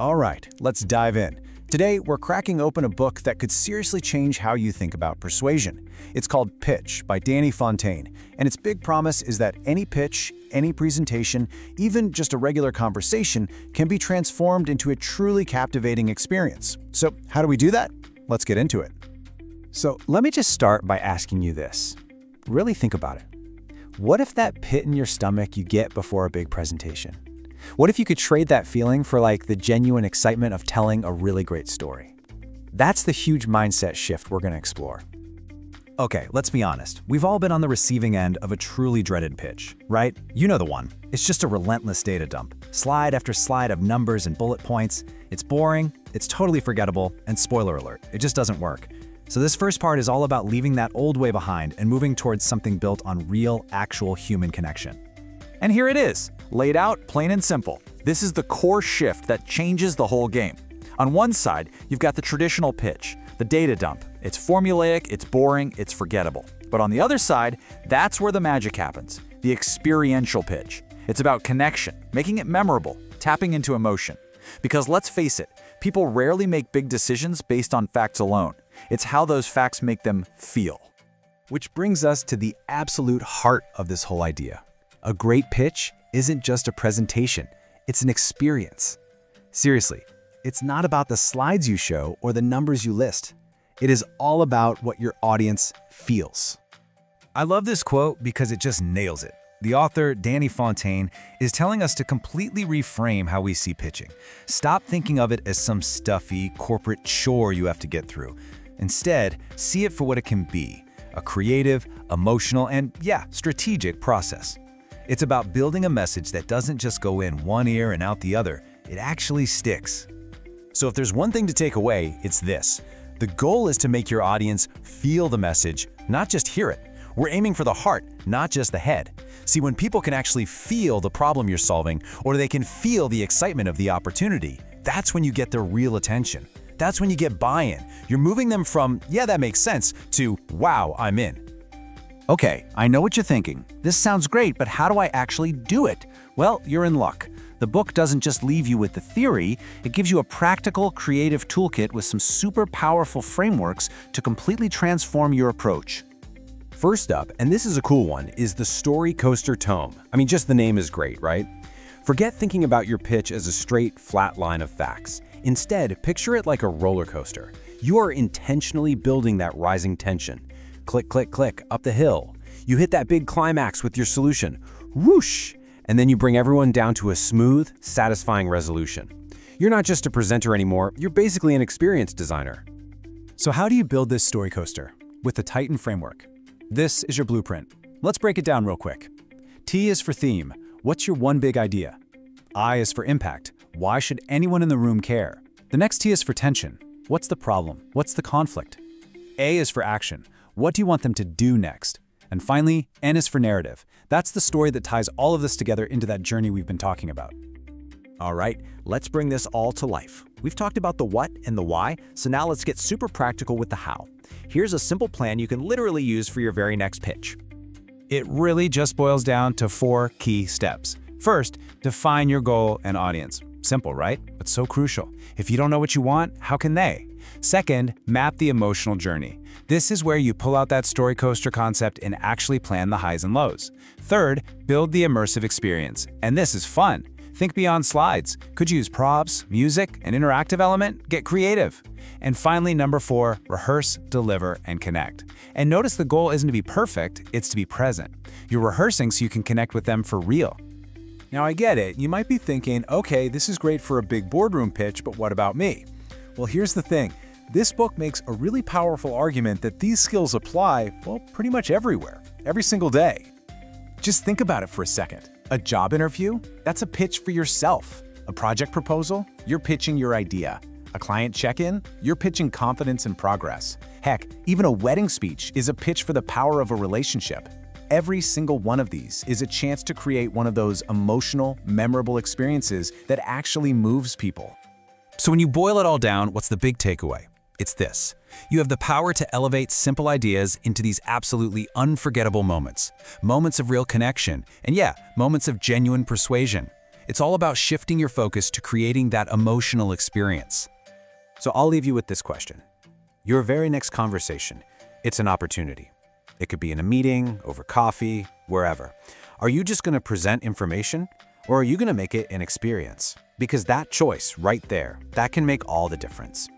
All right, let's dive in. Today, we're cracking open a book that could seriously change how you think about persuasion. It's called Pitch by Fontaine, and its big promise is that any pitch, any presentation, even just a regular conversation can be transformed into a truly captivating experience. So, how do we do that? Let's get into it. So, let me just start by asking you this. Really think about it. What if that pit in your stomach you get before a big presentation? What if you could trade that feeling for the genuine excitement of telling a really great story? That's the huge mindset shift we're going to explore. Okay, let's be honest. We've all been on the receiving end of a truly dreaded pitch, right? You know the one. It's just a relentless data dump. Slide after slide of numbers and bullet points. It's boring, it's totally forgettable, and spoiler alert, it just doesn't work. So this first part is all about leaving that old way behind and moving towards something built on real, actual human connection. And here it is, laid out plain and simple. This is the core shift that changes the whole game. On one side, you've got the traditional pitch, the data dump. It's formulaic, it's boring, it's forgettable. But on the other side, that's where the magic happens, the experiential pitch. It's about connection, making it memorable, tapping into emotion. Because let's face it, people rarely make big decisions based on facts alone. It's how those facts make them feel. Which brings us to the absolute heart of this whole idea. A great pitch isn't just a presentation, it's an experience. Seriously, it's not about the slides you show or the numbers you list. It is all about what your audience feels. I love this quote because it just nails it. The author, Fontaine, is telling us to completely reframe how we see pitching. Stop thinking of it as some stuffy, corporate chore you have to get through. Instead, see it for what it can be, a creative, emotional, and strategic process. It's about building a message that doesn't just go in one ear and out the other. It actually sticks. So if there's one thing to take away, it's this. The goal is to make your audience feel the message, not just hear it. We're aiming for the heart, not just the head. See, when people can actually feel the problem you're solving, or they can feel the excitement of the opportunity, that's when you get their real attention. That's when you get buy-in. You're moving them from, yeah, that makes sense, to, wow, I'm in. Okay, I know what you're thinking. This sounds great, but how do I actually do it? Well, you're in luck. The book doesn't just leave you with the theory, it gives you a practical, creative toolkit with some super powerful frameworks to completely transform your approach. First up, and this is a cool one, is the Story Coaster Tome. I mean, just the name is great, right? Forget thinking about your pitch as a straight, flat line of facts. Instead, picture it like a roller coaster. You are intentionally building that rising tension. Click, click, click, up the hill. You hit that big climax with your solution. Whoosh! And then you bring everyone down to a smooth, satisfying resolution. You're not just a presenter anymore, you're basically an experience designer. So how do you build this story coaster? With the Titan framework. This is your blueprint. Let's break it down real quick. T is for theme. What's your one big idea? I is for impact. Why should anyone in the room care? The next T is for tension. What's the problem? What's the conflict? A is for action. What do you want them to do next? And finally, N is for narrative. That's the story that ties all of this together into that journey we've been talking about. All right, let's bring this all to life. We've talked about the what and the why, so now let's get super practical with the how. Here's a simple plan you can literally use for your very next pitch. It really just boils down to 4 key steps. First, define your goal and audience. Simple, right? But so crucial. If you don't know what you want, how can they? Second, map the emotional journey. This is where you pull out that story coaster concept and actually plan the highs and lows. Third, build the immersive experience. And this is fun. Think beyond slides. Could you use props, music, an interactive element? Get creative. And finally, number 4, rehearse, deliver, and connect. And notice the goal isn't to be perfect, it's to be present. You're rehearsing so you can connect with them for real. Now I get it, you might be thinking, okay, this is great for a big boardroom pitch, but what about me? Well, here's the thing. This book makes a really powerful argument that these skills apply, well, pretty much everywhere, every single day. Just think about it for a second. A job interview? That's a pitch for yourself. A project proposal? You're pitching your idea. A client check-in? You're pitching confidence and progress. Heck, even a wedding speech is a pitch for the power of a relationship. Every single one of these is a chance to create one of those emotional, memorable experiences that actually moves people. So when you boil it all down, what's the big takeaway? It's this. You have the power to elevate simple ideas into these absolutely unforgettable moments. Moments of real connection, and moments of genuine persuasion. It's all about shifting your focus to creating that emotional experience. So I'll leave you with this question. Your very next conversation, it's an opportunity. It could be in a meeting, over coffee, wherever. Are you just going to present information, or are you going to make it an experience? Because that choice right there, that can make all the difference.